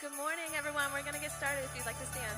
Good morning, everyone. We're going to get started if you'd like to stand.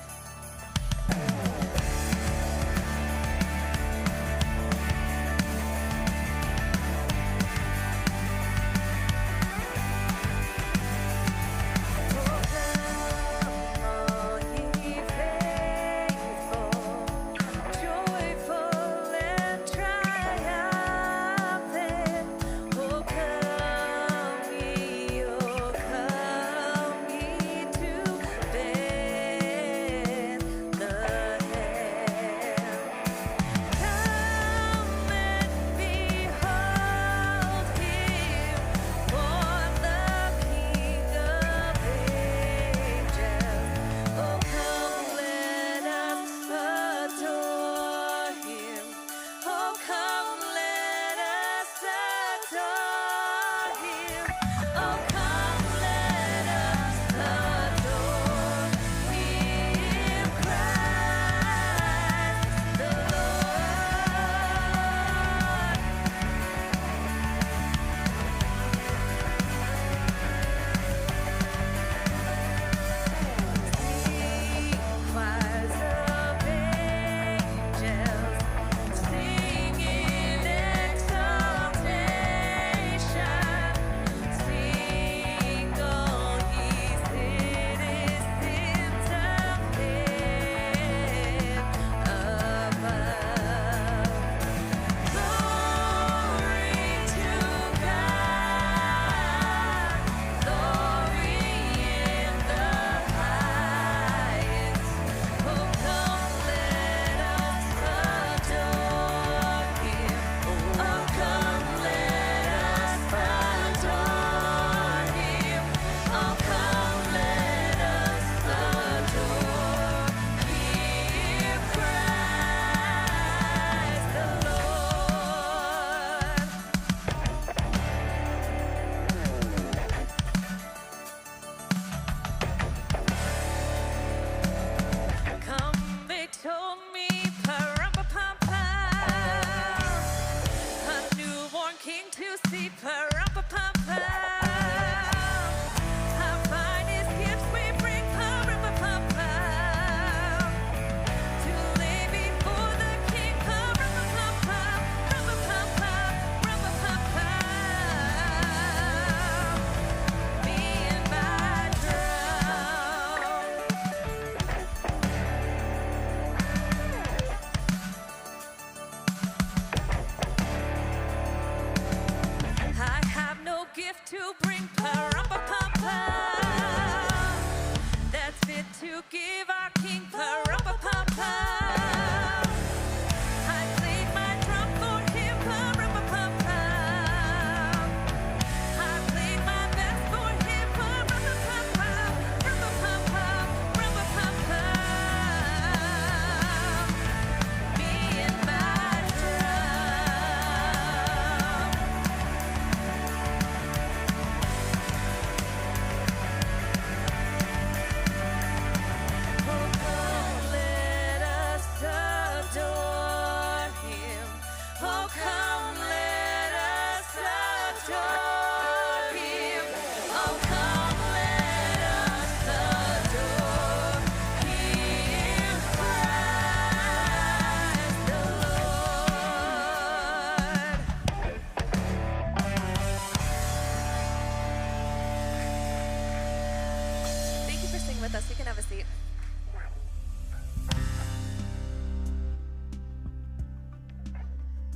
With us. You can have a seat.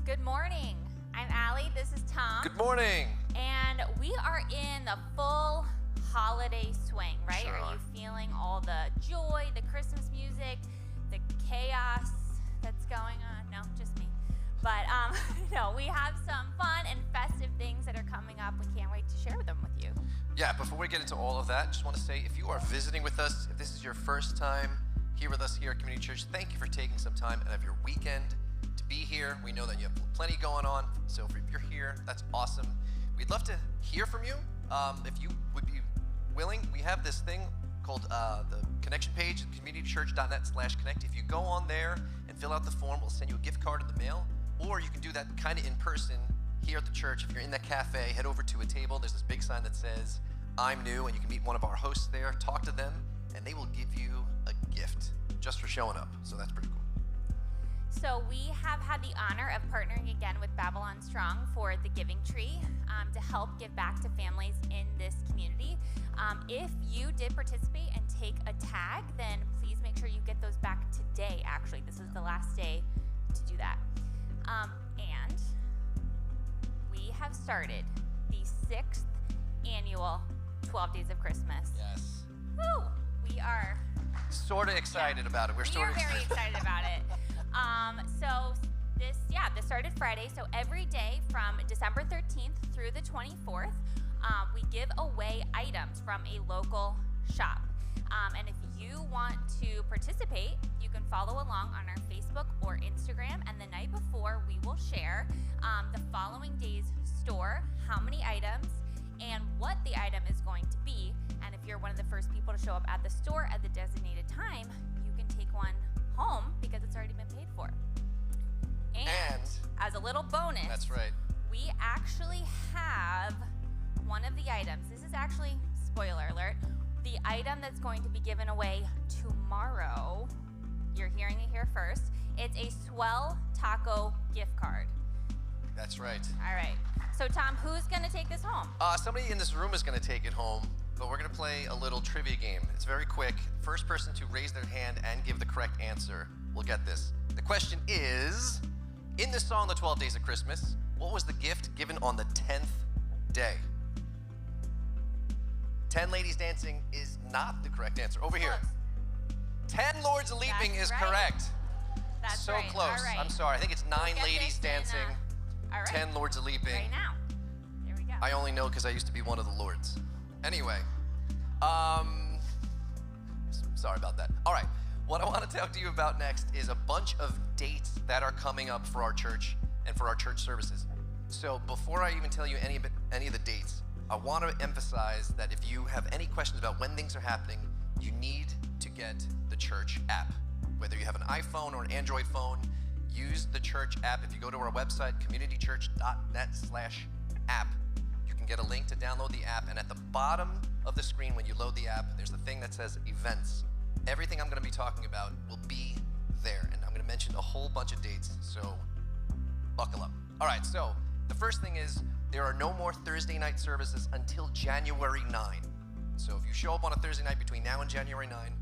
Good morning. I'm Allie. This is Tom. Good morning. And we are in the full holiday swing, right? Sure are you feeling all the joy, the Christmas music, the chaos that's going on? No, just me. But no, we have some fun and festive things that are coming up. We can't wait to share them with you. Yeah, before we get into all of that, just want to say, if you are visiting with us, if this is your first time here with us here at Community Church, thank you for taking some time out of your weekend to be here. We know that you have plenty going on, so if you're here, that's awesome. We'd love to hear from you. If you would be willing, we have this thing called the connection page, communitychurch.net/connect. If you go on there and fill out the form, we'll send you a gift card in the mail, or you can do that kind of in person here at the church. If you're in that cafe, head over to a table. There's this big sign that says I'm New, and you can meet one of our hosts there, talk to them, and they will give you a gift just for showing up. So that's pretty cool. So we have had the honor of partnering again with Babylon Strong for the Giving Tree to help give back to families in this community. If you did participate and take a tag, then please make sure you get those back today. Actually, this is the last day to do that. And we have started the 6th annual 12 Days of Christmas. Yes. Woo! We are Sort of excited about it. we are very excited about it. So this started Friday. So every day from December 13th through the 24th, we give away items from a local shop. And if you want to participate, you can follow along on our Facebook or Instagram. And the night before, we will share the following day's store, how many items, and what the item is going to be. And if you're one of the first people to show up at the store at the designated time, you can take one home because it's already been paid for. And as a little bonus, That's right. we actually have one of the items. This is actually, spoiler alert, the item that's going to be given away tomorrow. You're hearing it here first. It's a Swell Taco gift card. That's right. All right. So Tom, who's going to take this home? Somebody in this room is going to take it home, but we're going to play a little trivia game. It's very quick. First person to raise their hand and give the correct answer will get this. The question is, in the song The 12 Days of Christmas, what was the gift given on the 10th day? 10 ladies dancing is not the correct answer. Over here. Close. 10 lords a leaping That's is right. correct. That's So right. close. All right. I'm sorry. I think it's 9 We'll get ladies this in, dancing, all right. 10 lords a leaping. Right now. There we go. I only know because I used to be one of the lords. Anyway, sorry about that. All right, what I want to talk to you about next is a bunch of dates that are coming up for our church and for our church services. So before I even tell you any of the dates, I want to emphasize that if you have any questions about when things are happening, you need to get the church app. Whether you have an iPhone or an Android phone, use the church app. If you go to our website, communitychurch.net/app, you can get a link to download the app, and at the bottom of the screen when you load the app, there's a thing that says events. Everything I'm going to be talking about will be there, and I'm going to mention a whole bunch of dates, so buckle up. All right, so the first thing is there are no more Thursday night services until January 9. So if you show up on a Thursday night between now and January 9,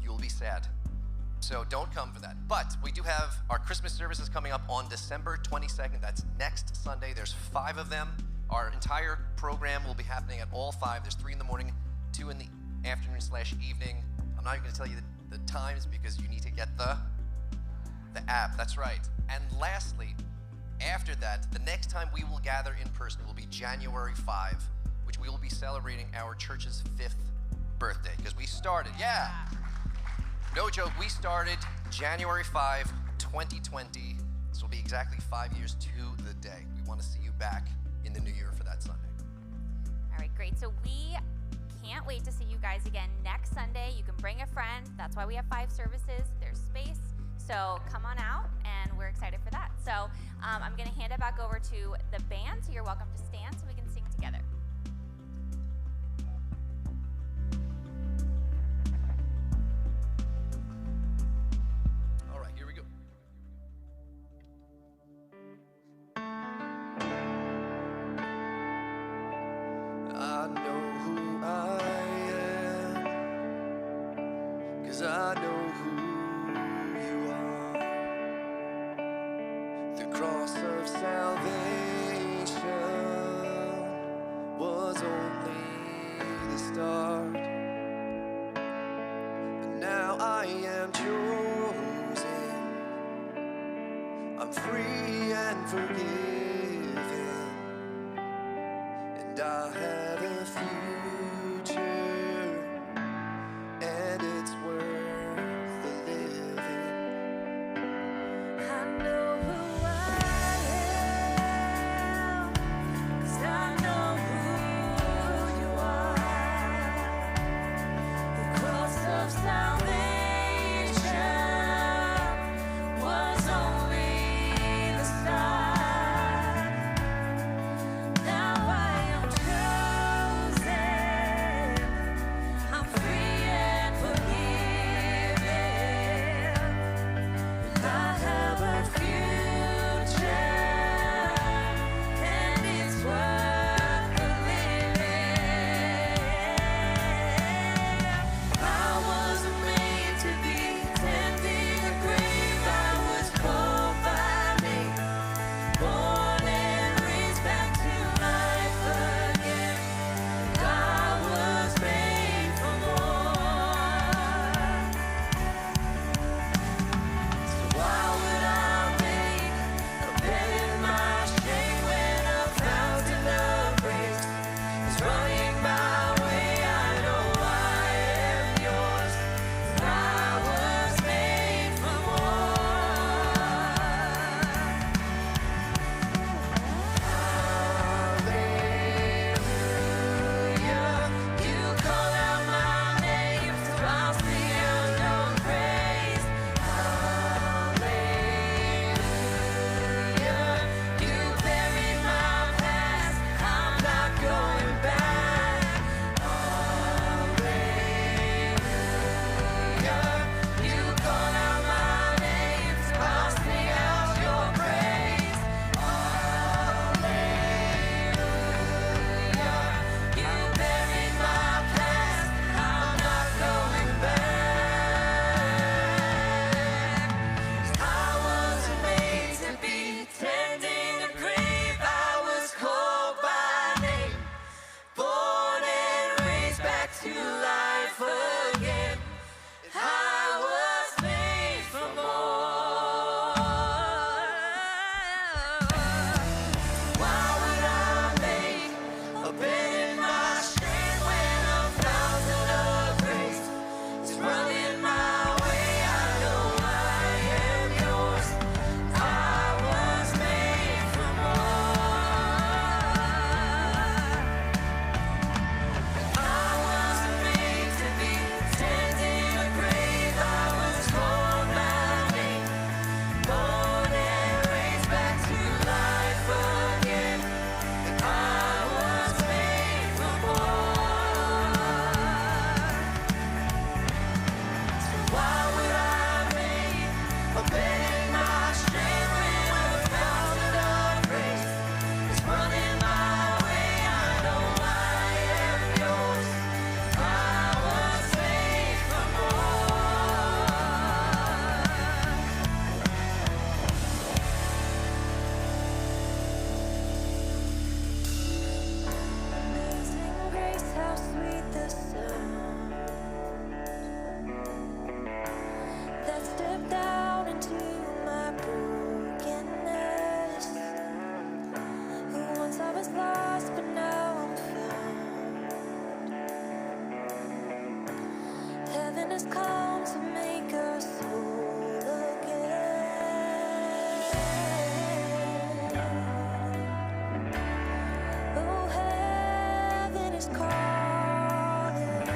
you'll be sad. So don't come for that. But we do have our Christmas services coming up on December 22nd. That's next Sunday. There's 5 of them. Our entire program will be happening at all 5. There's 3 in the morning, 2 in the afternoon/evening. I'm not even going to tell you the times because you need to get the app. That's right. And lastly, after that, the next time we will gather in person will be January 5, which we will be celebrating our church's 5th birthday because we started, no joke, we started January 5, 2020. This will be exactly 5 years to the day. We want to see you back in the new year for that Sunday. All right, great. So we can't wait to see you guys again next Sunday. You can bring a friend. That's why we have 5 services. There's space. So come on out, and we're excited for that. So I'm going to hand it back over to the band. So you're welcome to stand so we can sing together. All right, here we go. I know who I am, 'cause I know who you are. The cross of salvation was only the start, but now I am chosen. I'm free and forgiven, and I have a future, and it's worth the living. I know who I am, 'cause I know who you are. The cross of salvation Heaven has come to make us whole again. Oh, heaven is calling.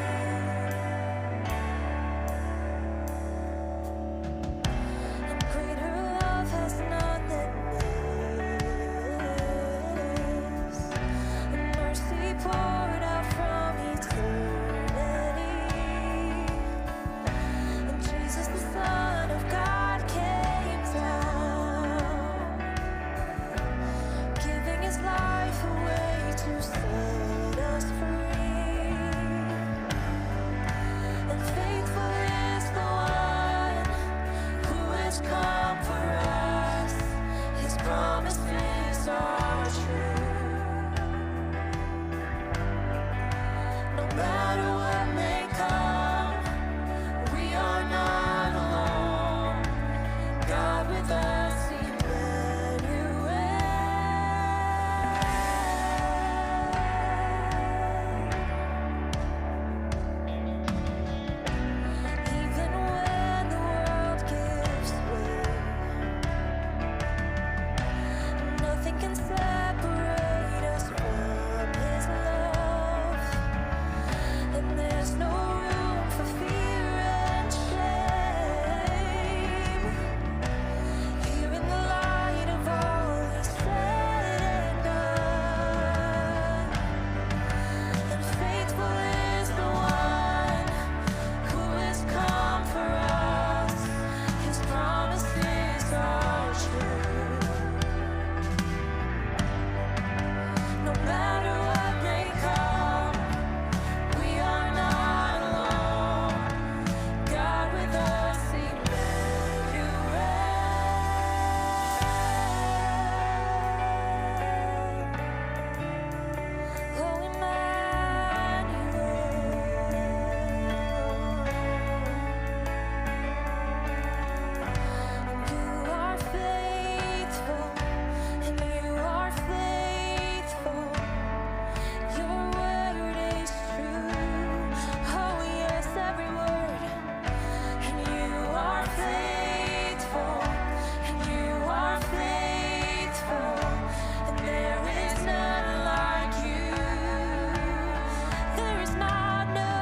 And greater love has none than this. And mercy poured out from eternity. And Jesus, the Son of God, came down, giving his life away to set us free. And faithful is the one who has come for us. His promises are true. No matter what may come, we are not alone. God with us, Emmanuel. Even when the world gives way, nothing can separate us from his love. And there's no room for fear and shame. Here in the light of all he said and done. And faithful is the one who has come for us. His promises are true. No matter what may come, we are not alone. God with us, Emmanuel. Oh, Emmanuel. You are faithful, and you are faithful. Your word is true. Oh, yes, every word. And you are faithful, and you are faithful. And there is none like you. There is not, no.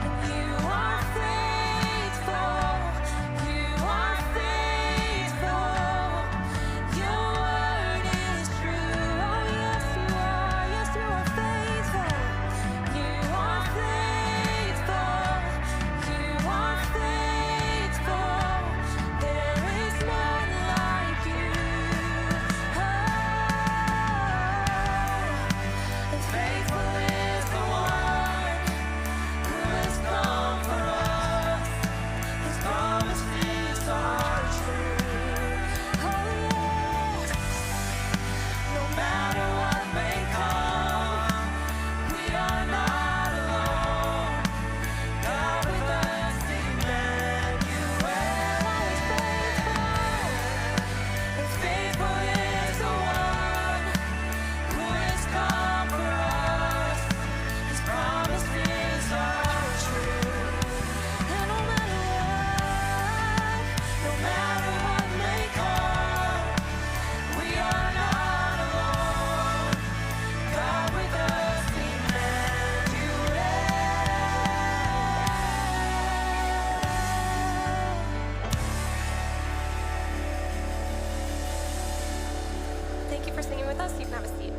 And you are faithful. You are faithful. Your word is true. Oh, yes, you are. Yes, you are faithful. You are faithful. You are faithful. There is none like you. Oh, and faithful is the one who has come for us. His promises are true. Oh, yes. No matter what may come, we are not alone. God with us, Emmanuel. Always faithful. And faithful is the one who has come for us. His promises are true. And no matter what may come, we are not alone. God with us, Emmanuel. Thank you for singing with us. You can have a seat.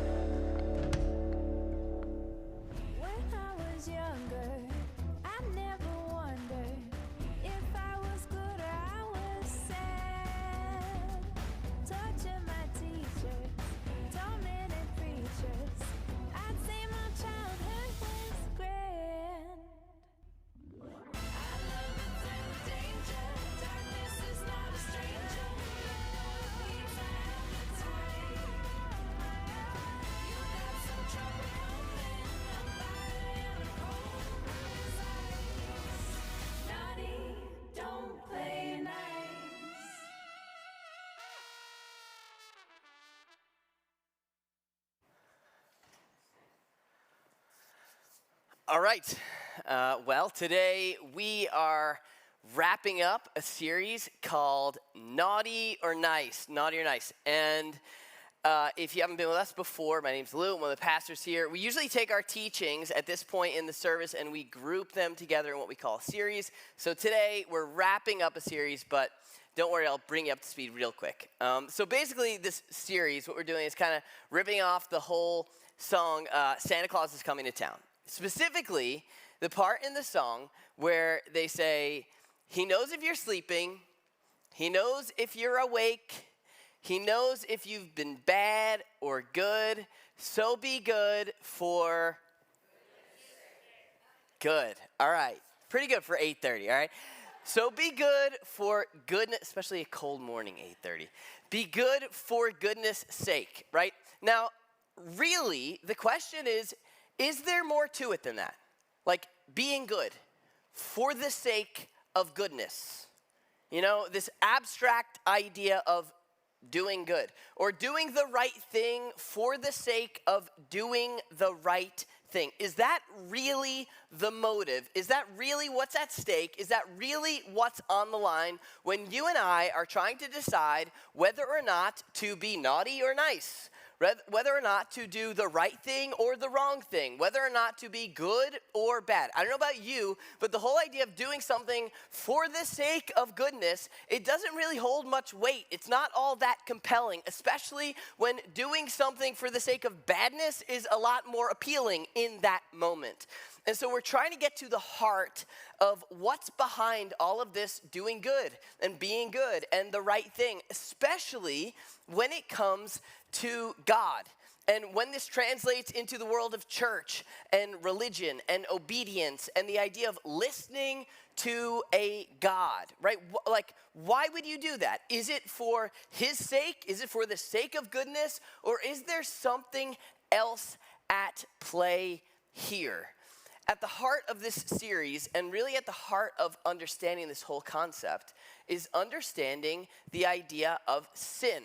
When I was younger, I never wondered if I was good or I was sad. Torture my teachers, tormented preachers. I'd say my childhood was grand. I love it through danger. Darkness is not a stranger. Needs a hand to wait. You got some trouble coming. A fire and a cold ice. Naughty, don't play nice. All right. Well, today we are wrapping up a series called Naughty or Nice. Naughty or Nice. And if you haven't been with us before, my name's Lou. I'm one of the pastors here. We usually take our teachings at this point in the service and we group them together in what we call a series. So today we're wrapping up a series, but don't worry, I'll bring you up to speed real quick. So basically this series, what we're doing is kind of ripping off the whole song, Santa Claus is Coming to Town. Specifically, the part in the song where they say, he knows if you're sleeping, he knows if you're awake, he knows if you've been bad or good, so be good for good. All right, pretty good for 8:30, all right? So be good for goodness, especially a cold morning, 8:30. Be good for goodness sake, right? Now, really, the question is there more to it than that? Like being good for the sake of goodness. You know, this abstract idea of doing good or doing the right thing for the sake of doing the right thing. Is that really the motive? Is that really what's at stake? Is that really what's on the line when you and I are trying to decide whether or not to be naughty or nice? Whether or not to do the right thing or the wrong thing, whether or not to be good or bad. I don't know about you, but the whole idea of doing something for the sake of goodness, it doesn't really hold much weight. It's not all that compelling, especially when doing something for the sake of badness is a lot more appealing in that moment. And so we're trying to get to the heart of what's behind all of this doing good and being good and the right thing, especially when it comes to God. And when this translates into the world of church and religion and obedience and the idea of listening to a God, right? Like, why would you do that? Is it for his sake? Is it for the sake of goodness? Or is there something else at play here? At the heart of this series, and really at the heart of understanding this whole concept, is understanding the idea of sin.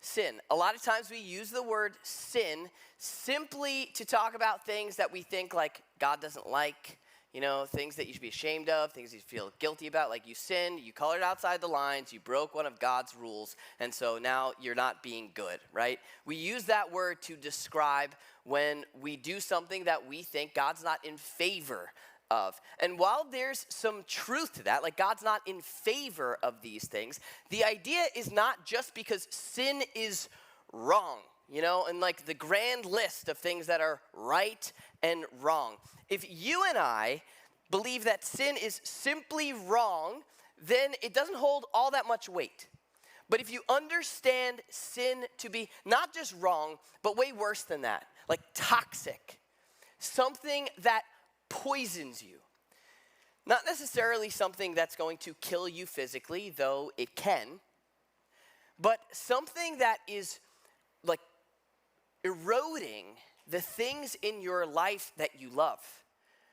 Sin. A lot of times we use the word sin simply to talk about things that we think like God doesn't like, you know, things that you should be ashamed of, things you feel guilty about, like you sinned, you colored outside the lines, you broke one of God's rules, and so now you're not being good, right? We use that word to describe when we do something that we think God's not in favor of. And while there's some truth to that, like God's not in favor of these things, the idea is not just because sin is wrong, you know, and like the grand list of things that are right and wrong. If you and I believe that sin is simply wrong, then it doesn't hold all that much weight. But if you understand sin to be not just wrong, but way worse than that, like toxic, something that poisons you, not necessarily something that's going to kill you physically, though it can, but something that is like eroding the things in your life that you love,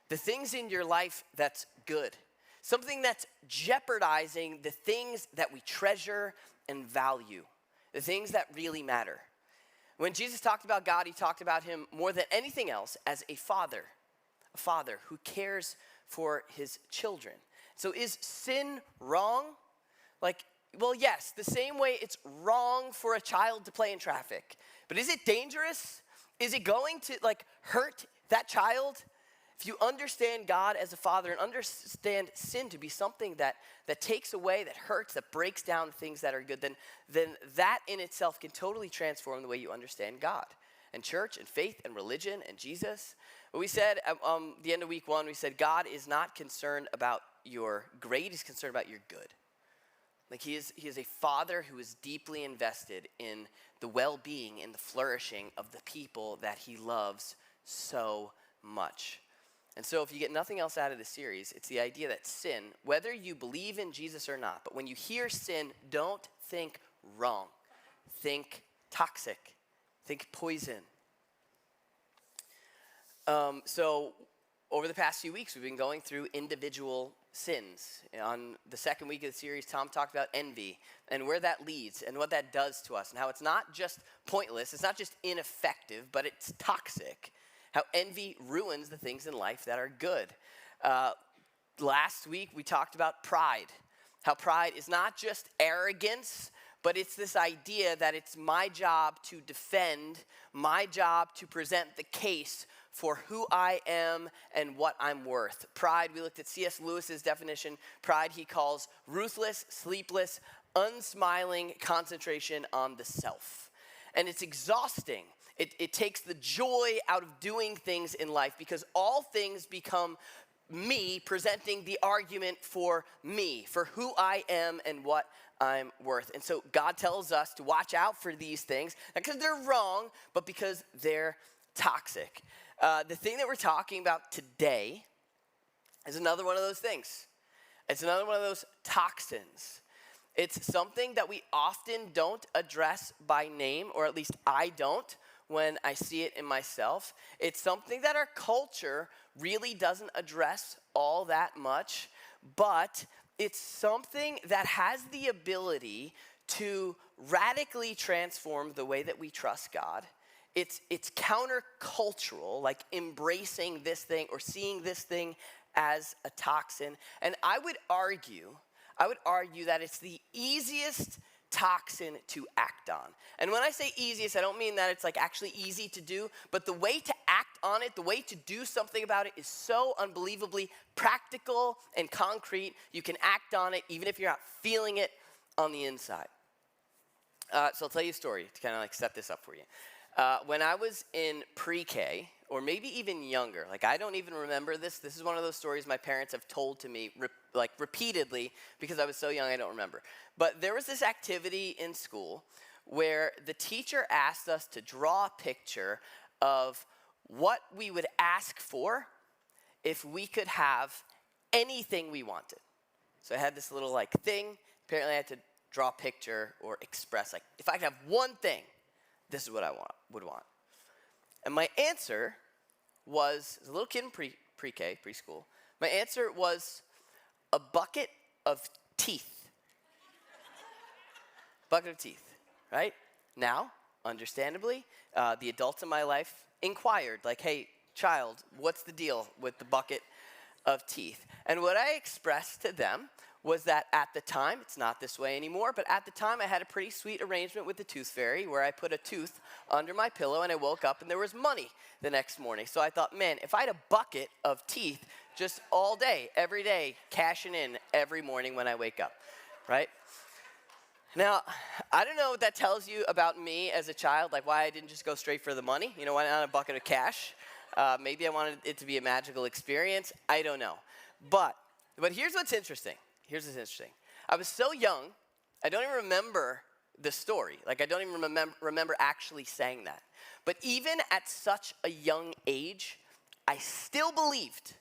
the things in your life that's good, something that's jeopardizing the things that we treasure and value, the things that really matter. When Jesus talked about God, he talked about him more than anything else as a father who cares for his children. So is sin wrong? Like, well, yes, the same way it's wrong for a child to play in traffic. But is it dangerous? Is it going to like hurt that child? If you understand God as a father and understand sin to be something that takes away, that hurts, that breaks down things that are good, then that in itself can totally transform the way you understand God and church and faith and religion and Jesus. We said at the end of week 1, we said God is not concerned about your grade, he's concerned about your good. Like he is a father who is deeply invested in the well-being and the flourishing of the people that he loves so much. And so if you get nothing else out of this series, it's the idea that sin, whether you believe in Jesus or not, but when you hear sin, don't think wrong. Think toxic. Think poison. So over the past few weeks, we've been going through individual sins. On the second week of the series, Tom talked about envy and where that leads and what that does to us and how it's not just pointless, it's not just ineffective, but it's toxic. How envy ruins the things in life that are good. Last week, we talked about pride. How pride is not just arrogance, but it's this idea that it's my job to defend, my job to present the case for who I am and what I'm worth. Pride, we looked at C.S. Lewis's definition. Pride he calls ruthless, sleepless, unsmiling concentration on the self. And it's exhausting. It takes the joy out of doing things in life because all things become me presenting the argument for me, for who I am and what I'm worth. And so God tells us to watch out for these things, not because they're wrong, but because they're toxic. The thing that we're talking about today is another one of those things. It's another one of those toxins. It's something that we often don't address by name, or at least I don't when I see it in myself. It's something that our culture really doesn't address all that much, but it's something that has the ability to radically transform the way that we trust God. It's countercultural, like embracing this thing or seeing this thing as a toxin. And I would argue that it's the easiest toxin to act on. And when I say easiest, I don't mean that it's like actually easy to do, but the way to act on it, the way to do something about it is so unbelievably practical and concrete. You can act on it even if you're not feeling it on the inside. So I'll tell you a story to kind of like set this up for you. When I was in pre-K, or maybe even younger, like I don't even remember this. This is one of those stories my parents have told to me repeatedly because I was so young I don't remember. But there was this activity in school where the teacher asked us to draw a picture of what we would ask for if we could have anything we wanted. So I had this little like thing. Apparently I had to draw a picture or express like, if I could have one thing, this is what I would want. And my answer was, as a little kid in pre-K, preschool, my answer was a bucket of teeth. Bucket of teeth, right? Now, understandably, the adults in my life inquired, like, hey, child, what's the deal with the bucket of teeth? And what I expressed to them was that at the time, it's not this way anymore, but at the time I had a pretty sweet arrangement with the tooth fairy where I put a tooth under my pillow and I woke up and there was money the next morning. So I thought, man, if I had a bucket of teeth just all day, every day, cashing in every morning when I wake up, right? Now, I don't know what that tells you about me as a child, like why I didn't just go straight for the money. You know, why not a bucket of cash? Maybe I wanted it to be a magical experience. I don't know. But here's what's interesting. I was so young, I don't even remember the story. Like, I don't even remember actually saying that. But even at such a young age, I still believed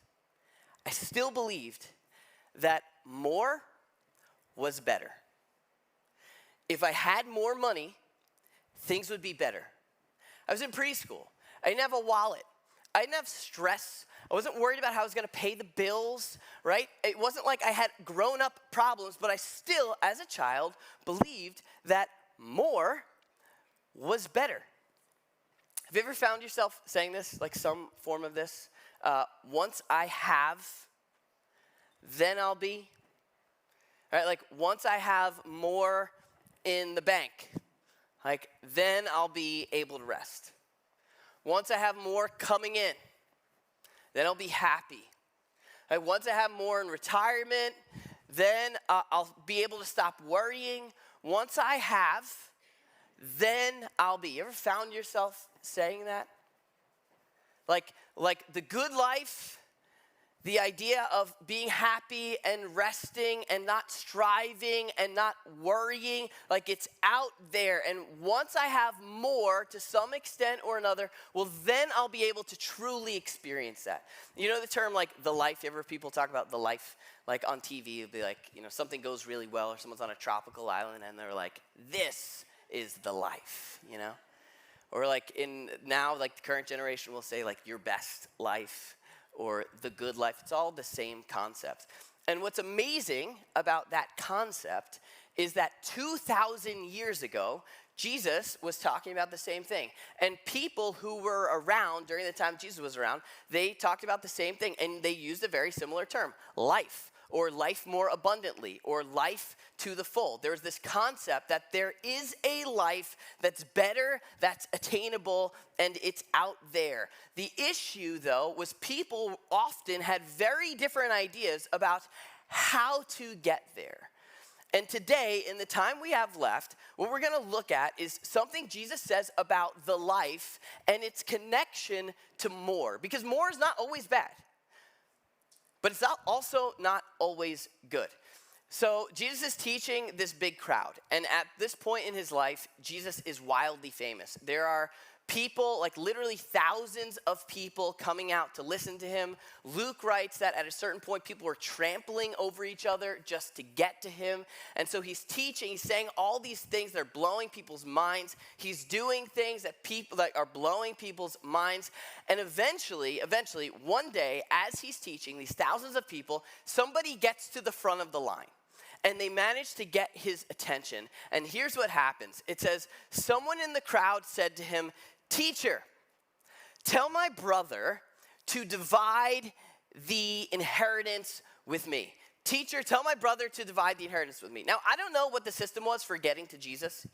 that more was better. If I had more money, things would be better. I was in preschool. I didn't have a wallet. I didn't have stress. I wasn't worried about how I was going to pay the bills, right? It wasn't like I had grown-up problems, but I still, as a child, believed that more was better. Have you ever found yourself saying this, like some form of this? Once I have, then I'll be. Right? Like, once I have more in the bank, like, then I'll be able to rest. Once I have more coming in, then I'll be happy. Right? Once I have more in retirement, then I'll be able to stop worrying. Once I have, then I'll be. You ever found yourself saying that? Like the good life, the idea of being happy and resting and not striving and not worrying, like it's out there. And once I have more to some extent or another, well, then I'll be able to truly experience that. You know the term like the life, you ever people talk about the life, like on TV, it'll be like, you know, something goes really well or someone's on a tropical island and they're like, this is the life, you know? Or like like the current generation will say like your best life or the good life. It's all the same concept. And what's amazing about that concept is that 2,000 years ago, Jesus was talking about the same thing. And people who were around during the time Jesus was around, they talked about the same thing, and they used a very similar term, life, or life more abundantly, or life to the full. There's this concept that there is a life that's better, that's attainable, and it's out there. The issue, though, was people often had very different ideas about how to get there. And today, in the time we have left, what we're going to look at is something Jesus says about the life and its connection to more. Because more is not always bad, but it's also not always good. So Jesus is teaching this big crowd. And at this point in his life, Jesus is wildly famous. There are people, like literally thousands of people coming out to listen to him. Luke writes that at a certain point, people were trampling over each other just to get to him. And so he's teaching, he's saying all these things that are blowing people's minds. He's doing things that are blowing people's minds. And eventually, one day, as he's teaching these thousands of people, somebody gets to the front of the line. And they manage to get his attention. And here's what happens. It says, someone in the crowd said to him, "Teacher, tell my brother to divide the inheritance with me." Teacher, tell my brother to divide the inheritance with me. Now, I don't know what the system was for getting to Jesus,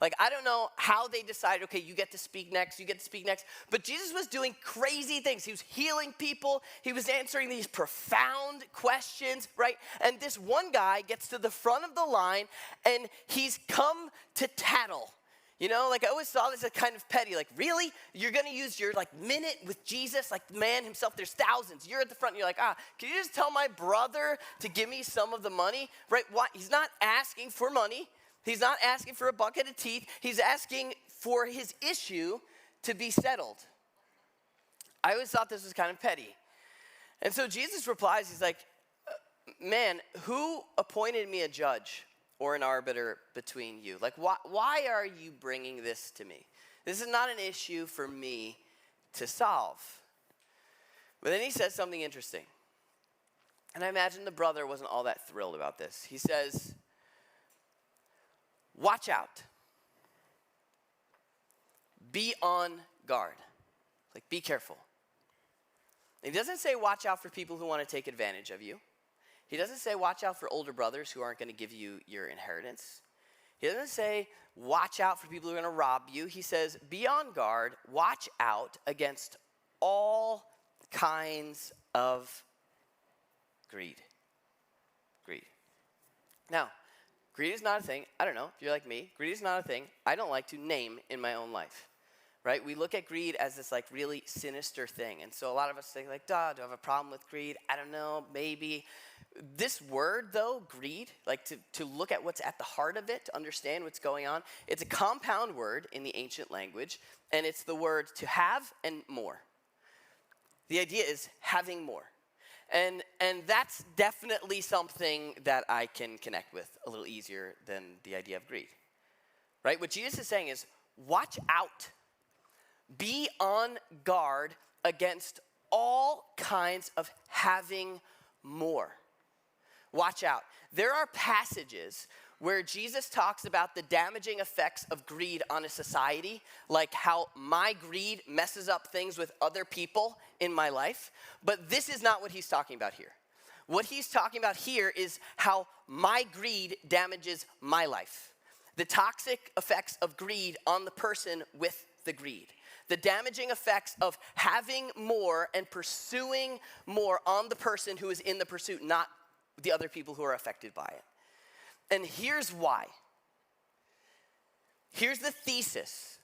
Like, I don't know how they decided, okay, you get to speak next. But Jesus was doing crazy things. He was healing people. He was answering these profound questions, right? And this one guy gets to the front of the line, and he's come to tattle. Like I always saw this as kind of petty. Like, really? You're going to use your minute with Jesus, like the man himself? There's thousands. You're at the front and you're like, can you just tell my brother to give me some of the money? Right? Why? He's not asking for money. He's not asking for a bucket of teeth. He's asking for his issue to be settled. I always thought this was kind of petty. And so Jesus replies, he's like, man, who appointed me a judge or an arbiter between you? Like, why are you bringing this to me? This is not an issue for me to solve. But then he says something interesting. And I imagine the brother wasn't all that thrilled about this. He says, watch out. Be on guard. Like, be careful. He doesn't say watch out for people who want to take advantage of you. He doesn't say watch out for older brothers who aren't going to give you your inheritance. He doesn't say watch out for people who are going to rob you. He says be on guard, watch out against all kinds of greed. Greed. Now, greed is not a thing. I don't know if you're like me. Greed is not a thing I don't like to name in my own life. Right? We look at greed as this really sinister thing. And so a lot of us think do I have a problem with greed? I don't know, maybe. This word though, greed, to look at what's at the heart of it, to understand what's going on, it's a compound word in the ancient language, and it's the word to have and more. The idea is having more. And that's definitely something that I can connect with a little easier than the idea of greed. Right? What Jesus is saying is watch out. Be on guard against all kinds of having more. Watch out. There are passages where Jesus talks about the damaging effects of greed on a society, like how my greed messes up things with other people in my life. But this is not what he's talking about here. What he's talking about here is how my greed damages my life. The toxic effects of greed on the person with the greed. The damaging effects of having more and pursuing more on the person who is in the pursuit, not the other people who are affected by it. And here's why. Here's the thesis.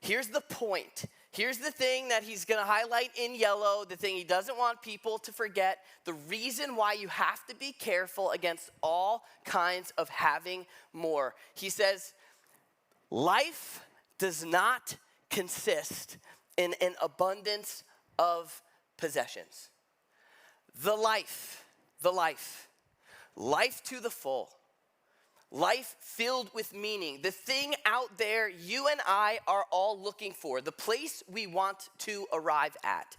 Here's the point. Here's the thing that he's going to highlight in yellow, the thing he doesn't want people to forget, the reason why you have to be careful against all kinds of having more. He says, life does not consist in an abundance of possessions. The life to the full, life filled with meaning, the thing out there you and I are all looking for, the place we want to arrive at.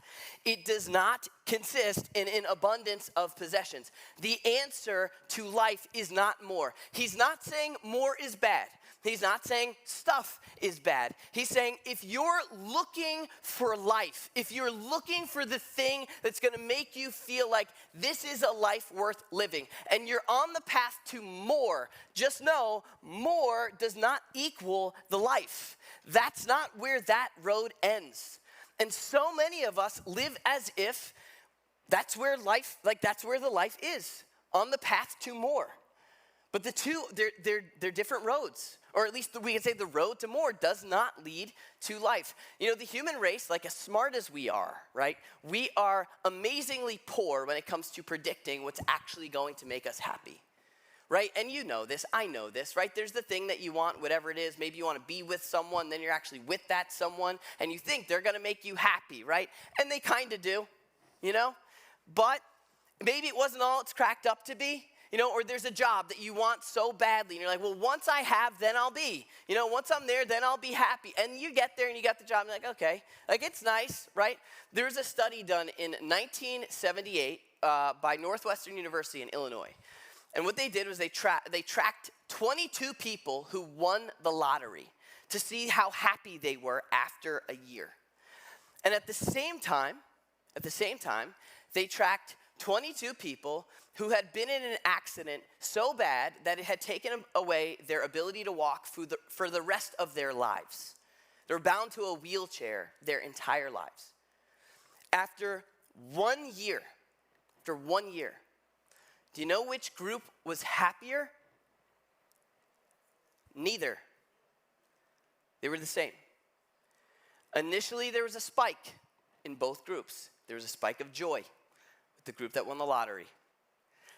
It does not consist in an abundance of possessions. The answer to life is not more. He's not saying more is bad. He's not saying stuff is bad. He's saying if you're looking for life, if you're looking for the thing that's going to make you feel like this is a life worth living, and you're on the path to more, just know more does not equal the life. That's not where that road ends. And so many of us live as if that's where life, like that's where the life is, on the path to more. But the two, they're different roads. Or at least we can say the road to more does not lead to life. You know, the human race, like as smart as we are, right? We are amazingly poor when it comes to predicting what's actually going to make us happy. Right? And you know this, I know this, right? There's the thing that you want, whatever it is. Maybe you want to be with someone, then you're actually with that someone, and you think they're going to make you happy, right? And they kind of do, you know? But maybe it wasn't all it's cracked up to be, you know? Or there's a job that you want so badly, and you're like, well, once I have, then I'll be. You know, once I'm there, then I'll be happy. And you get there, and you got the job, and you're like, okay. Like, it's nice, right? There's a study done in 1978 by Northwestern University in Illinois. And what they did was they tracked 22 people who won the lottery to see how happy they were after a year. And at the same time, they tracked 22 people who had been in an accident so bad that it had taken away their ability to walk for the rest of their lives. They were bound to a wheelchair their entire lives. After 1 year, do you know which group was happier? Neither. They were the same. Initially, there was a spike in both groups. There was a spike of joy with the group that won the lottery.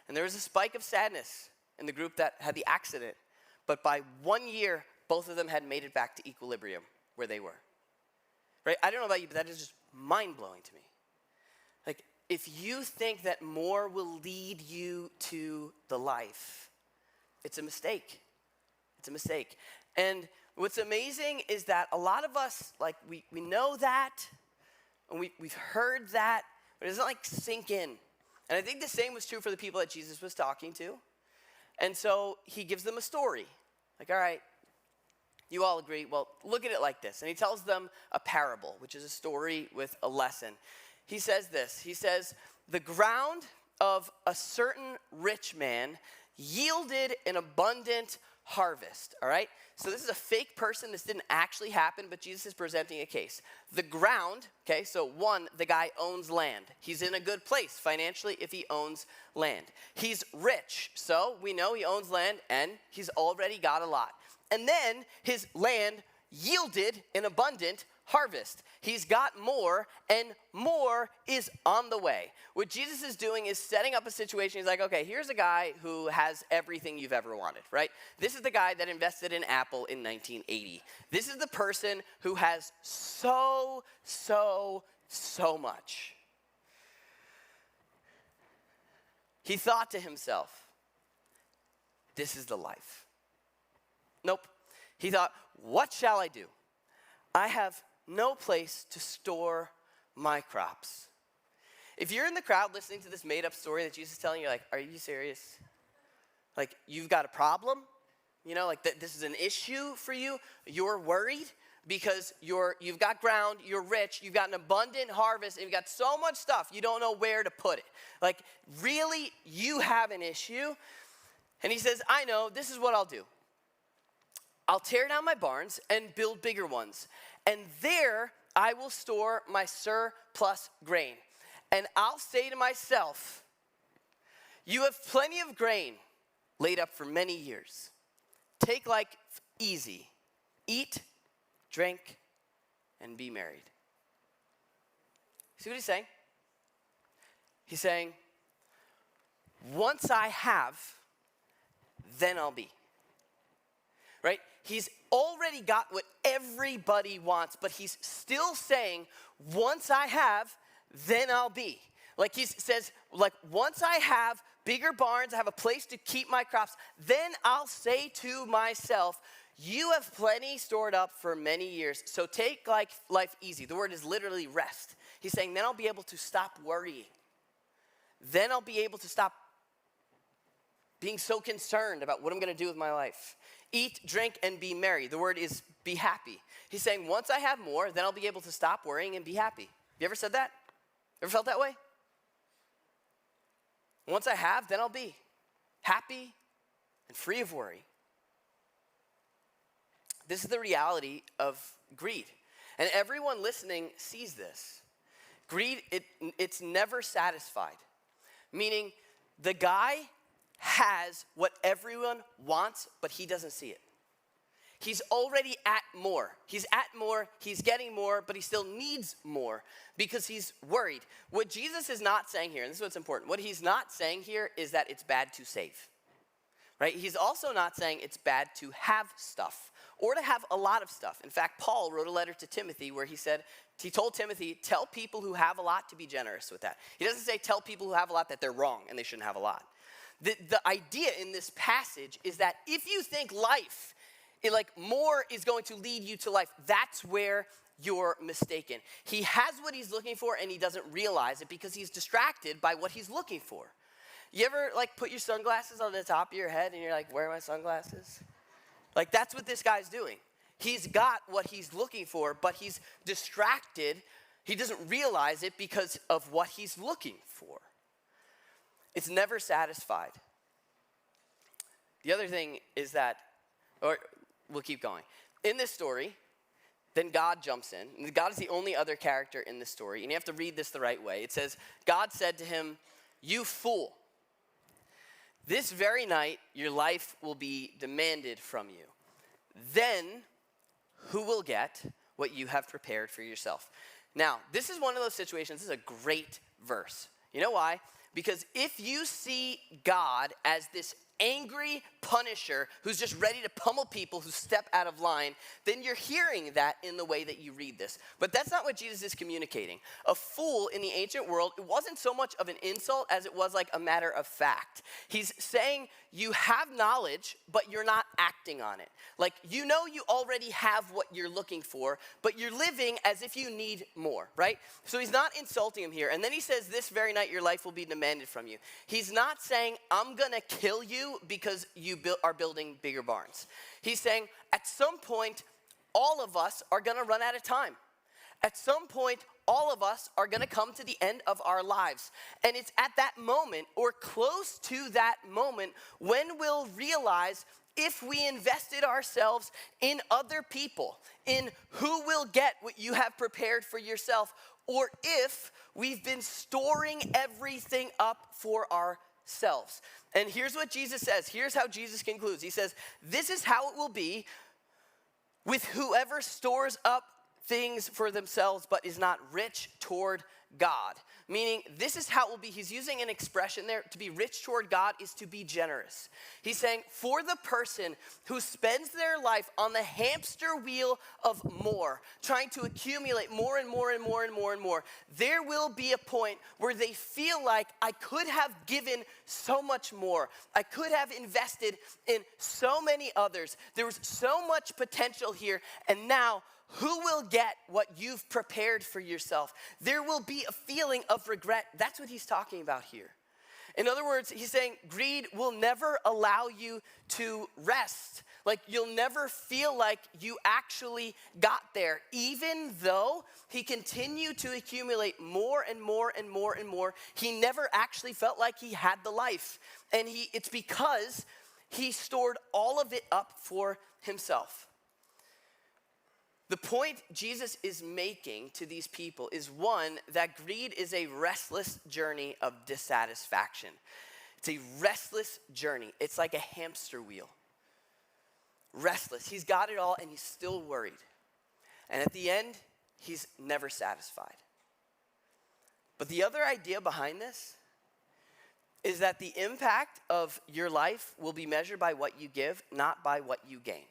And there was a spike of sadness in the group that had the accident. But by 1 year, both of them had made it back to equilibrium where they were. Right? I don't know about you, but that is just mind-blowing to me. Like, if you think that more will lead you to the life, it's a mistake. It's a mistake. And what's amazing is that a lot of us, like, we know that, and we've heard that, but it doesn't, like, sink in. And I think the same was true for the people that Jesus was talking to. And so he gives them a story. Like, all right, you all agree, well, look at it like this. And he tells them a parable, which is a story with a lesson. He says this, he says, the ground of a certain rich man yielded an abundant harvest, all right? So this is a fake person, this didn't actually happen, but Jesus is presenting a case. The ground, okay, so one, the guy owns land. He's in a good place financially if he owns land. He's rich, so we know he owns land and he's already got a lot. And then his land yielded an abundant harvest. He's got more, and more is on the way. What Jesus is doing is setting up a situation. He's like, okay, here's a guy who has everything you've ever wanted, right? This is the guy that invested in Apple in 1980. This is the person who has so much. He thought to himself, this is the life. Nope. He thought, what shall I do? I have no place to store my crops. If you're in the crowd listening to this made-up story that Jesus is telling you, like, are you serious? Like, you've got a problem? You know, like, this is an issue for you? You're worried because you've got ground, you're rich, you've got an abundant harvest, and you've got so much stuff, you don't know where to put it. Like, really, you have an issue? And he says, I know, this is what I'll do. I'll tear down my barns and build bigger ones. And there I will store my surplus grain. And I'll say to myself, you have plenty of grain laid up for many years. Take life easy. Eat, drink, and be merry. See what he's saying? He's saying, once I have, then I'll be. Right? He's already got what everybody wants, but he's still saying, once I have, then I'll be. Like he says, like, once I have bigger barns, I have a place to keep my crops, then I'll say to myself, you have plenty stored up for many years, so take life easy. The word is literally rest. He's saying, then I'll be able to stop worrying. Then I'll be able to stop being so concerned about what I'm going to do with my life. Eat, drink, and be merry. The word is be happy. He's saying, once I have more, then I'll be able to stop worrying and be happy. You ever said that? Ever felt that way? Once I have, then I'll be happy and free of worry. This is the reality of greed. And everyone listening sees this. Greed, it's never satisfied. Meaning, the guy has what everyone wants, but he doesn't see it. He's already at more. He's at more, he's getting more, but he still needs more because he's worried. What Jesus is not saying here, and this is what's important, what he's not saying here is that it's bad to save. Right? He's also not saying it's bad to have stuff or to have a lot of stuff. In fact, Paul wrote a letter to Timothy where he told Timothy, tell people who have a lot to be generous with that. He doesn't say tell people who have a lot that they're wrong and they shouldn't have a lot. The idea in this passage is that if you think life, more is going to lead you to life, that's where you're mistaken. He has what he's looking for and he doesn't realize it because he's distracted by what he's looking for. You ever put your sunglasses on the top of your head and you're like, where are my sunglasses? That's what this guy's doing. He's got what he's looking for, but he's distracted. He doesn't realize it because of what he's looking for. It's never satisfied. The other thing is that, or we'll keep going. In this story, then God jumps in. And God is the only other character in this story. And you have to read this the right way. It says, God said to him, you fool. This very night, your life will be demanded from you. Then, who will get what you have prepared for yourself? Now, this is one of those situations, this is a great verse. You know why? Because if you see God as this angry punisher who's just ready to pummel people who step out of line, then you're hearing that in the way that you read this. But that's not what Jesus is communicating. A fool in the ancient world, it wasn't so much of an insult as it was a matter of fact. He's saying you have knowledge, but you're not acting on it. You already have what you're looking for, but you're living as if you need more, right? So he's not insulting him here. And then he says, this very night your life will be demanded from you. He's not saying, I'm gonna kill you because you are building bigger barns. He's saying, at some point, all of us are gonna run out of time. At some point, all of us are gonna come to the end of our lives. And it's at that moment, or close to that moment, when we'll realize if we invested ourselves in other people, in who will get what you have prepared for yourself, or if we've been storing everything up for ourselves. And here's what Jesus says. Here's how Jesus concludes. He says, this is how it will be with whoever stores up things for themselves but is not rich toward God. Meaning, this is how it will be. He's using an expression there. To be rich toward God is to be generous. He's saying, for the person who spends their life on the hamster wheel of more, trying to accumulate more and more and more and more and more, there will be a point where they feel like, I could have given so much more. I could have invested in so many others. There was so much potential here, and now, who will get what you've prepared for yourself? There will be a feeling of regret. That's what he's talking about here. In other words, he's saying greed will never allow you to rest. You'll never feel like you actually got there, even though he continued to accumulate more and more and more and more. He never actually felt like he had the life. And it's because he stored all of it up for himself. The point Jesus is making to these people is one, that greed is a restless journey of dissatisfaction. It's a restless journey. It's like a hamster wheel. Restless. He's got it all and he's still worried. And at the end, he's never satisfied. But the other idea behind this is that the impact of your life will be measured by what you give, not by what you gain.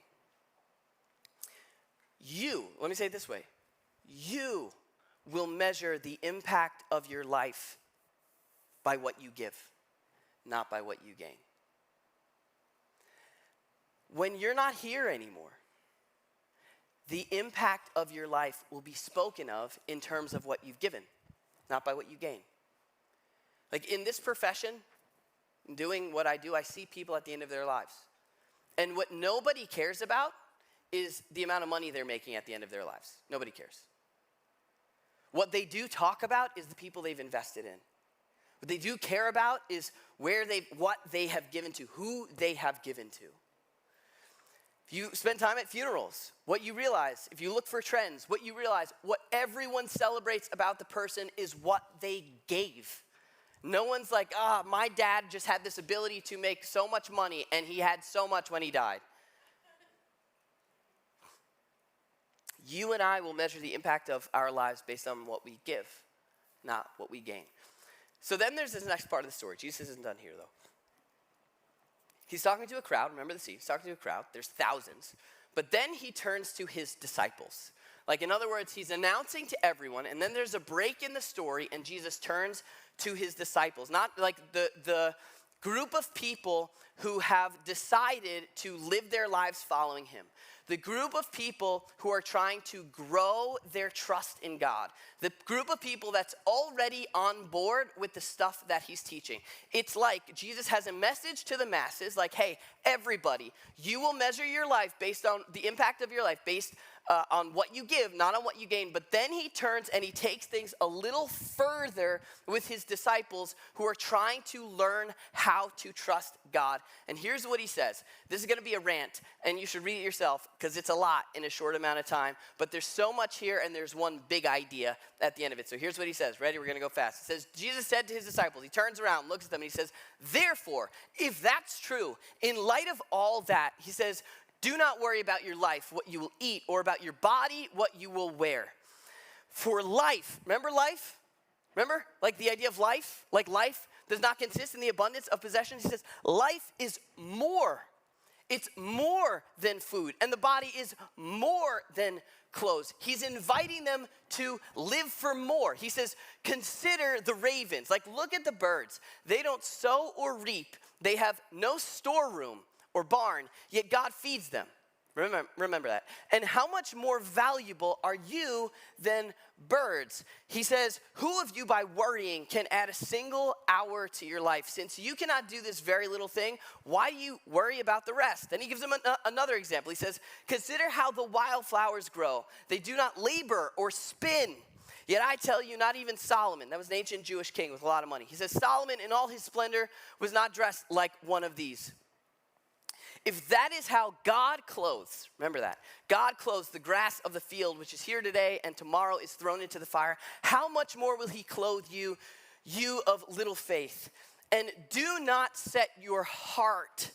Let me say it this way, you will measure the impact of your life by what you give, not by what you gain. When you're not here anymore, the impact of your life will be spoken of in terms of what you've given, not by what you gain. In this profession, doing what I do, I see people at the end of their lives. And what nobody cares about is the amount of money they're making at the end of their lives. Nobody cares. What they do talk about is the people they've invested in. What they do care about is what they have given to, who they have given to. If you spend time at funerals, what you realize, if you look for trends, what you realize, what everyone celebrates about the person is what they gave. No one's like, my dad just had this ability to make so much money and he had so much when he died. You and I will measure the impact of our lives based on what we give, not what we gain. So then there's this next part of the story. Jesus isn't done here, though. He's talking to a crowd. Remember the scene. He's talking to a crowd. There's thousands. But then he turns to his disciples. Like, in other words, he's announcing to everyone, and then there's a break in the story, and Jesus turns to his disciples. Not like the group of people who have decided to live their lives following him. The group of people who are trying to grow their trust in God. The group of people that's already on board with the stuff that he's teaching. It's like Jesus has a message to the masses, like, hey, everybody, you will measure your life based on the impact of your life, based on what you give, not on what you gain. But then he turns and he takes things a little further with his disciples who are trying to learn how to trust God. And here's what he says. This is going to be a rant, and you should read it yourself because it's a lot in a short amount of time. But there's so much here, and there's one big idea at the end of it. So here's what he says. Ready? We're going to go fast. It says, Jesus said to his disciples, he turns around, looks at them, and he says, therefore, if that's true, in light of all that, he says, do not worry about your life, what you will eat, or about your body, what you will wear. For life, remember life? Remember? Like the idea of life? Like life does not consist in the abundance of possessions. He says, life is more. It's more than food, and the body is more than clothes. He's inviting them to live for more. He says, consider the ravens. Like, look at the birds. They don't sow or reap. They have no storeroom or barn, yet God feeds them. Remember that. And how much more valuable are you than birds? He says, who of you by worrying can add a single hour to your life? Since you cannot do this very little thing, why do you worry about the rest? Then he gives them another example. He says, consider how the wildflowers grow. They do not labor or spin. Yet I tell you, not even Solomon, that was an ancient Jewish king with a lot of money. He says, Solomon in all his splendor was not dressed like one of these. If that is how God clothes, remember that, God clothes the grass of the field, which is here today and tomorrow is thrown into the fire, how much more will he clothe you, you of little faith? And do not set your heart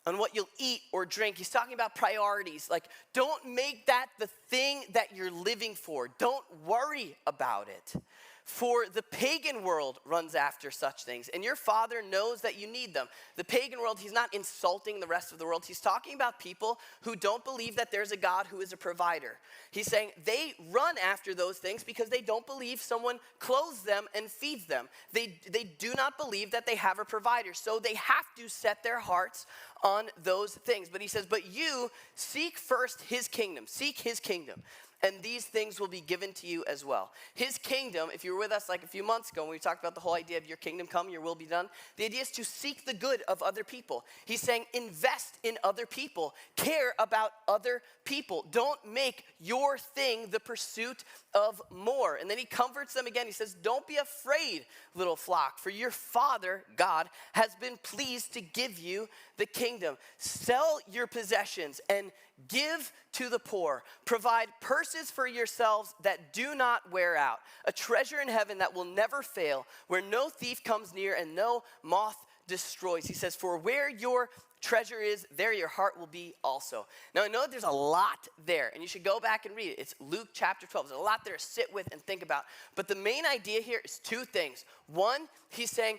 on what you'll eat or drink. He's talking about priorities. Like, don't make that the thing that you're living for. Don't worry about it. For the pagan world runs after such things, and your Father knows that you need them. The pagan world, he's not insulting the rest of the world. He's talking about people who don't believe that there's a God who is a provider. He's saying they run after those things because they don't believe someone clothes them and feeds them. They do not believe that they have a provider, so they have to set their hearts on those things. But he says, but you seek first his kingdom. Seek his kingdom. And these things will be given to you as well. His kingdom, if you were with us like a few months ago when we talked about the whole idea of your kingdom come, your will be done, the idea is to seek the good of other people. He's saying invest in other people. Care about other people. Don't make your thing the pursuit of more. And then he comforts them again. He says, don't be afraid, little flock, for your Father, God, has been pleased to give you the kingdom. Sell your possessions and give to the poor. Provide purses for yourselves that do not wear out. A treasure in heaven that will never fail, where no thief comes near and no moth destroys. He says, for where your treasure is, there your heart will be also. Now, I know that there's a lot there, and you should go back and read it. It's Luke chapter 12. There's a lot there to sit with and think about. But the main idea here is two things. One, he's saying,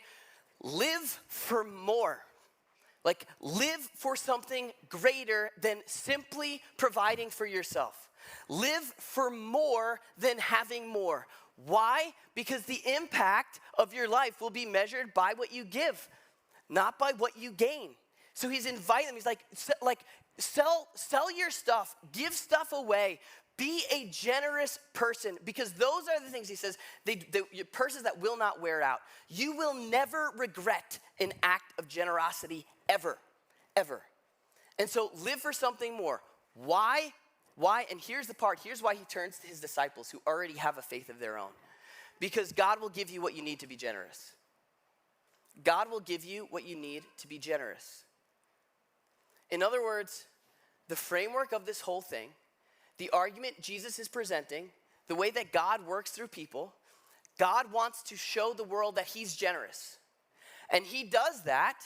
live for more. Like, live for something greater than simply providing for yourself. Live for more than having more. Why? Because the impact of your life will be measured by what you give, not by what you gain. So he's inviting them. He's like sell your stuff, give stuff away. Be a generous person, because those are the things, he says, purses that will not wear out. You will never regret an act of generosity ever, ever. And so live for something more. Why? Why? And here's the part. Here's why he turns to his disciples who already have a faith of their own. Because God will give you what you need to be generous. God will give you what you need to be generous. In other words, the framework of this whole thing, the argument Jesus is presenting, the way that God works through people, God wants to show the world that he's generous. And he does that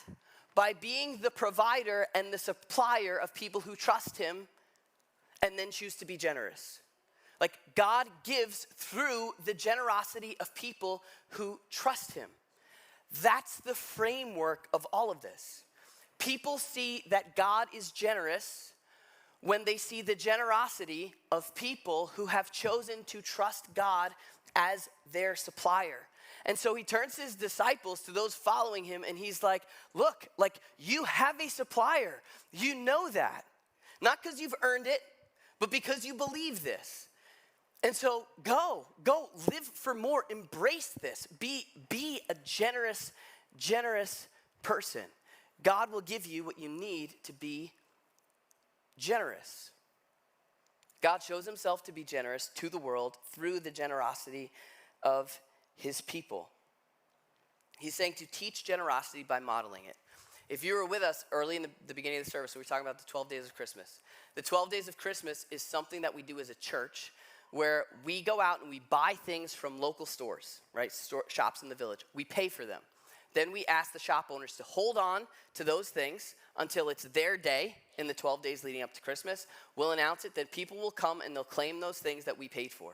by being the provider and the supplier of people who trust him and then choose to be generous. Like, God gives through the generosity of people who trust him. That's the framework of all of this. People see that God is generous when they see the generosity of people who have chosen to trust God as their supplier. And so he turns his disciples to those following him and he's like, look, like, you have a supplier. You know that. Not because you've earned it, but because you believe this. And so go live for more. Embrace this. Be a generous person. God will give you what you need to be generous. God shows himself to be generous to the world through the generosity of his people. He's saying to teach generosity by modeling it. If you were with us early in the beginning of the service, we were talking about the 12 days of Christmas. The 12 days of Christmas is something that we do as a church where we go out and we buy things from local stores, right? Shops in the village. We pay for them. Then we ask the shop owners to hold on to those things until it's their day in the 12 days leading up to Christmas. We'll announce it, then people will come and they'll claim those things that we paid for,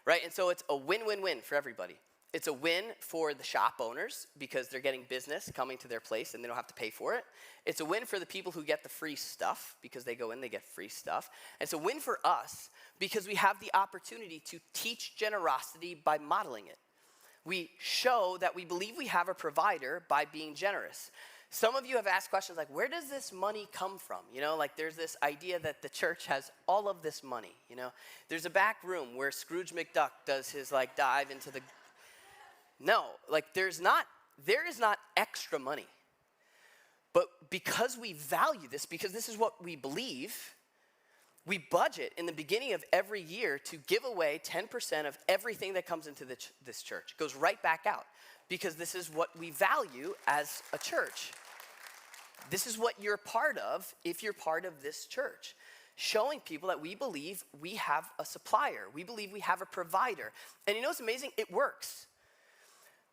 right? And so it's a win-win-win for everybody. It's a win for the shop owners because they're getting business coming to their place and they don't have to pay for it. It's a win for the people who get the free stuff because they go in, they get free stuff. And it's a win for us because we have the opportunity to teach generosity by modeling it. We show that we believe we have a provider by being generous. Some of you have asked questions like, where does this money come from? You know, like there's this idea that the church has all of this money, you know. There's a back room where Scrooge McDuck does his like dive into the... No, like there is not extra money. But because we value this, because this is what we believe, we budget in the beginning of every year to give away 10% of everything that comes into this church. It goes right back out because this is what we value as a church. This is what you're part of if you're part of this church. Showing people that we believe we have a supplier. We believe we have a provider. And you know what's amazing? It works.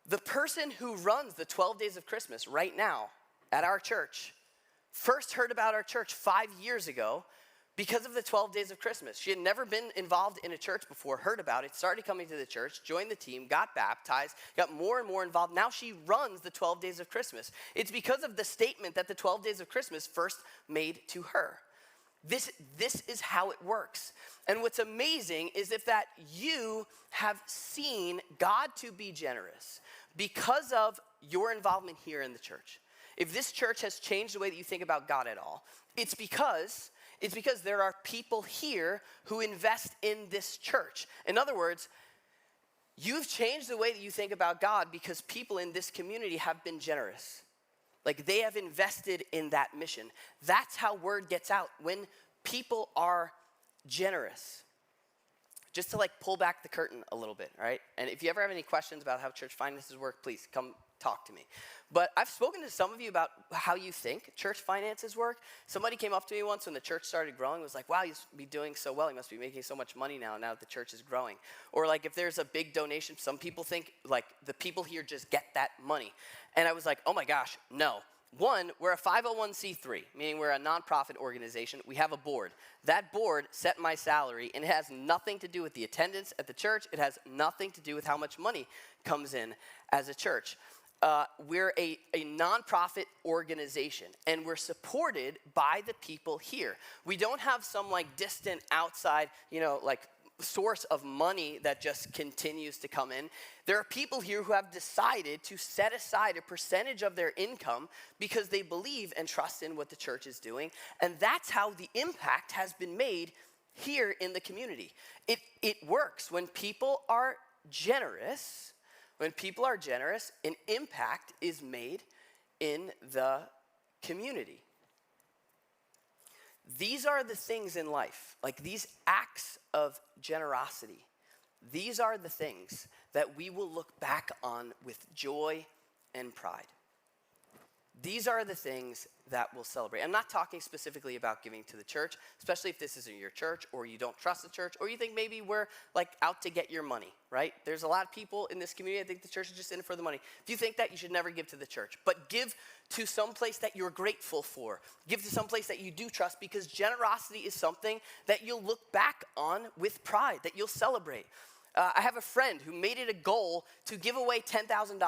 The person who runs the 12 days of Christmas right now at our church first heard about our church 5 years ago because of the 12 days of Christmas. She had never been involved in a church before, heard about it, started coming to the church, joined the team, got baptized, got more and more involved. Now she runs the 12 days of Christmas. It's because of the statement that the 12 days of Christmas first made to her. This is how it works. And what's amazing is if that you have seen God to be generous because of your involvement here in the church. If this church has changed the way that you think about God at all, it's because there are people here who invest in this church. In other words, you've changed the way that you think about God because people in this community have been generous. Like they have invested in that mission. That's how word gets out when people are generous. Just to like pull back the curtain a little bit, right? And if you ever have any questions about how church finances work, please come talk to me. But I've spoken to some of you about how you think church finances work. Somebody came up to me once when the church started growing, was like, wow, you must be doing so well. You must be making so much money now that the church is growing. Or like if there's a big donation, some people think like the people here just get that money. And I was like, oh my gosh, no. One, we're a 501c3, meaning we're a nonprofit organization. We have a board. That board set my salary, and it has nothing to do with the attendance at the church. It has nothing to do with how much money comes in as a church. We're a nonprofit organization, and we're supported by the people here. We don't have some like distant outside, like source of money that just continues to come in. There are people here who have decided to set aside a percentage of their income because they believe and trust in what the church is doing, and that's how the impact has been made here in the community. It works when people are generous. When people are generous, an impact is made in the community. these are the things in life, like these acts of generosity. These are the things that we will look back on with joy and pride. These are the things that we'll celebrate. I'm not talking specifically about giving to the church, especially if this isn't your church or you don't trust the church or you think maybe we're like out to get your money, right? There's a lot of people in this community that think the church is just in it for the money. If you think that, you should never give to the church. But give to some place that you're grateful for. Give to some place that you do trust, because generosity is something that you'll look back on with pride, that you'll celebrate. I have a friend who made it a goal to give away $10,000.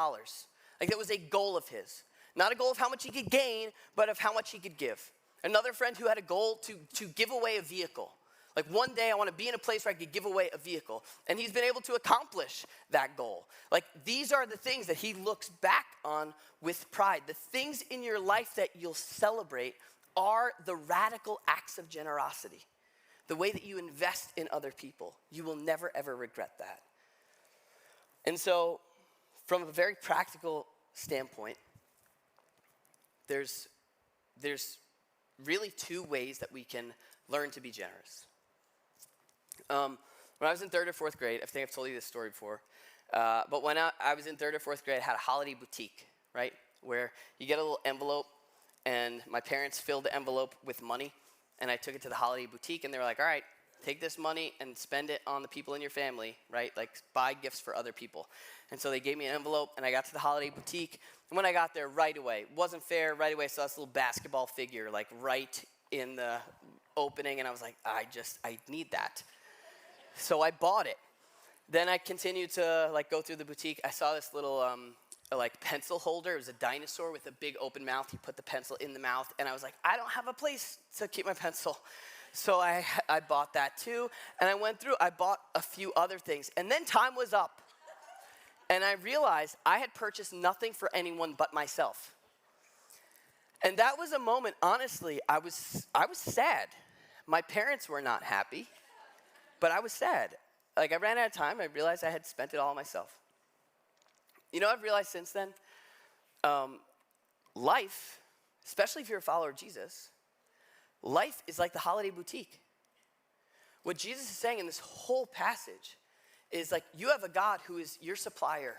Like that was a goal of his. Not a goal of how much he could gain, but of how much he could give. Another friend who had a goal to give away a vehicle. Like one day I want to be in a place where I could give away a vehicle. And he's been able to accomplish that goal. Like these are the things that he looks back on with pride. The things in your life that you'll celebrate are the radical acts of generosity. The way that you invest in other people. You will never ever regret that. And so from a very practical standpoint, there's really two ways that we can learn to be generous. When I was in 3rd or 4th grade, I think I've told you this story before, but when I was in 3rd or 4th grade, I had a holiday boutique, right? Where you get a little envelope, and my parents filled the envelope with money, and I took it to the holiday boutique, and they were like, all right, take this money and spend it on the people in your family, right? Like buy gifts for other people. And so they gave me an envelope, and I got to the holiday boutique. And when I got there, right away, it wasn't fair. Right away, I saw this little basketball figure, like right in the opening, and I was like, I need that. So I bought it. Then I continued to like go through the boutique. I saw this little like pencil holder. It was a dinosaur with a big open mouth. You put the pencil in the mouth, and I was like, I don't have a place to keep my pencil. So I bought that too, and I went through. I bought a few other things, and then time was up. And I realized I had purchased nothing for anyone but myself. And that was a moment, honestly, I was sad. My parents were not happy, but I was sad. Like I ran out of time, I realized I had spent it all on myself. You know what I've realized since then? Life, especially if you're a follower of Jesus, life is like the holiday boutique. What Jesus is saying in this whole passage is like, you have a God who is your supplier,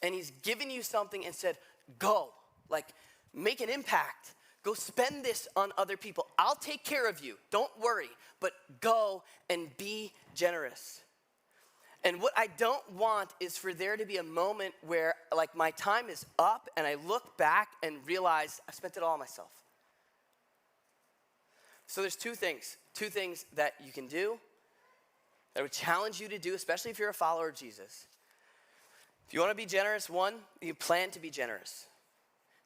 and he's given you something and said, go, like make an impact. Go spend this on other people. I'll take care of you. Don't worry, but go and be generous. And what I don't want is for there to be a moment where like my time is up and I look back and realize I spent it all on myself. So there's two things that you can do that I would challenge you to do, especially if you're a follower of Jesus. If you want to be generous, one, you plan to be generous.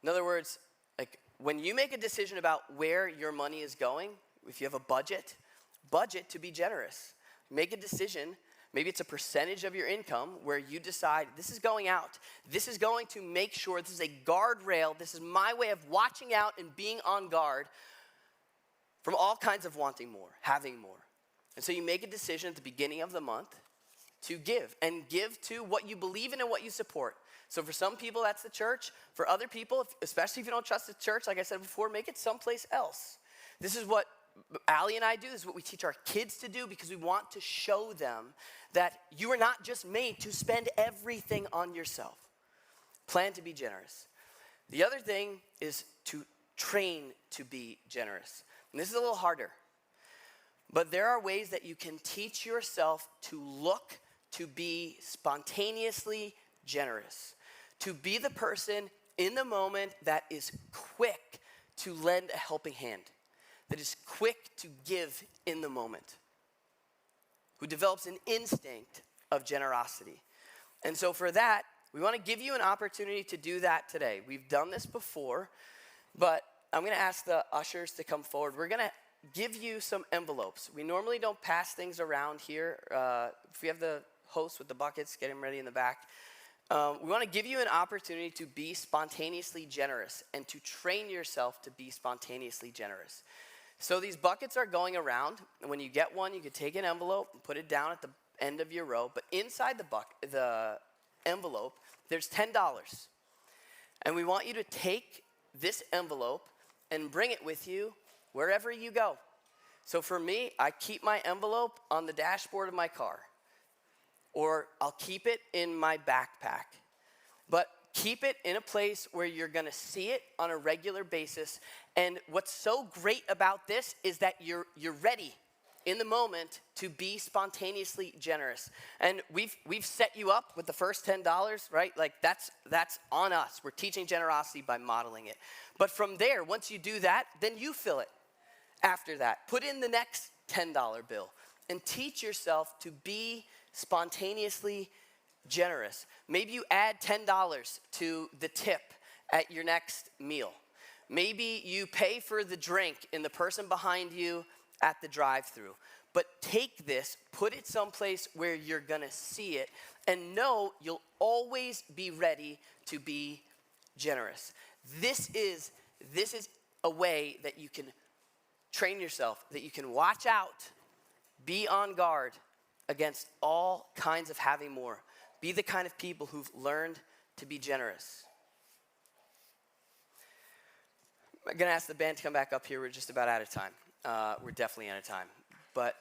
In other words, like when you make a decision about where your money is going, if you have a budget to be generous. Make a decision, maybe it's a percentage of your income where you decide this is going out. This is going to make sure this is a guardrail. This is my way of watching out and being on guard from all kinds of wanting more, having more. And so you make a decision at the beginning of the month to give, and give to what you believe in and what you support. So for some people, that's the church. For other people, especially if you don't trust the church, like I said before, make it someplace else. This is what Allie and I do. This is what we teach our kids to do, because we want to show them that you are not just made to spend everything on yourself. Plan to be generous. The other thing is to train to be generous. And this is a little harder. But there are ways that you can teach yourself to look to be spontaneously generous. To be the person in the moment that is quick to lend a helping hand. That is quick to give in the moment. Who develops an instinct of generosity. And so for that, we want to give you an opportunity to do that today. We've done this before, but I'm going to ask the ushers to come forward. We're going to give you some envelopes. We normally don't pass things around here. If we have the host with the buckets, get him ready in the back. We want to give you an opportunity to be spontaneously generous and to train yourself to be spontaneously generous. So these buckets are going around, and when you get one, you can take an envelope and put it down at the end of your row. But inside the envelope, there's $10. And we want you to take this envelope and bring it with you wherever you go. So for me, I keep my envelope on the dashboard of my car, or I'll keep it in my backpack. But keep it in a place where you're gonna see it on a regular basis. And what's so great about this is that you're ready in the moment to be spontaneously generous. And we've set you up with the first $10, right? Like that's on us. We're teaching generosity by modeling it. But from there, once you do that, then you fill it. After that, put in the next $10 bill and teach yourself to be spontaneously generous. Maybe you add $10 to the tip at your next meal. Maybe you pay for the drink in the person behind you at the drive-thru. But take this, put it someplace where you're gonna see it, and know you'll always be ready to be generous. This is a way that you can train yourself, that you can watch out, be on guard against all kinds of having more. Be the kind of people who've learned to be generous. I'm gonna ask the band to come back up here. We're just about out of time. We're definitely out of time. But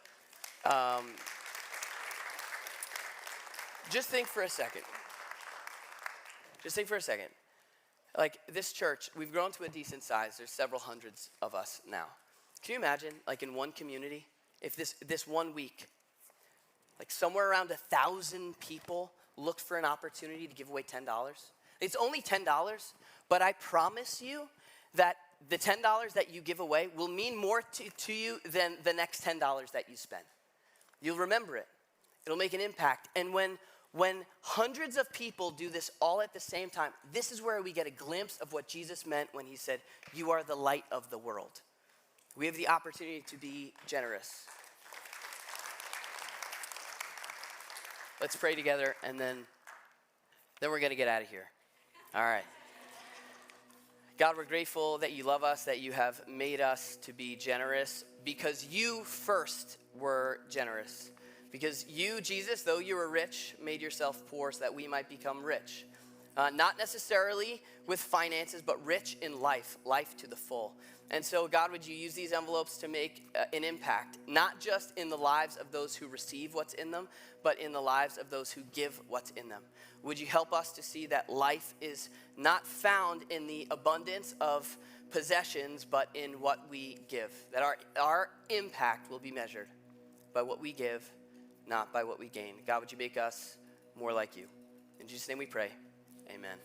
just think for a second. Like this church, we've grown to a decent size. There's several hundreds of us now. Can you imagine, like in one community, if this 1 week, like somewhere around 1,000 people looked for an opportunity to give away $10? It's only $10, but I promise you that the $10 that you give away will mean more to you than the next $10 that you spend. You'll remember it. It'll make an impact. And when hundreds of people do this all at the same time, this is where we get a glimpse of what Jesus meant when he said, "You are the light of the world." We have the opportunity to be generous. Let's pray together, and then we're going to get out of here. All right. God, we're grateful that you love us, that you have made us to be generous because you first were generous. Because you, Jesus, though you were rich, made yourself poor so that we might become rich. Not necessarily with finances, but rich in life to the full. And so, God, would you use these envelopes to make an impact, not just in the lives of those who receive what's in them, but in the lives of those who give what's in them. Would you help us to see that life is not found in the abundance of possessions, but in what we give, that our impact will be measured by what we give, not by what we gain. God, would you make us more like you? In Jesus' name we pray, amen.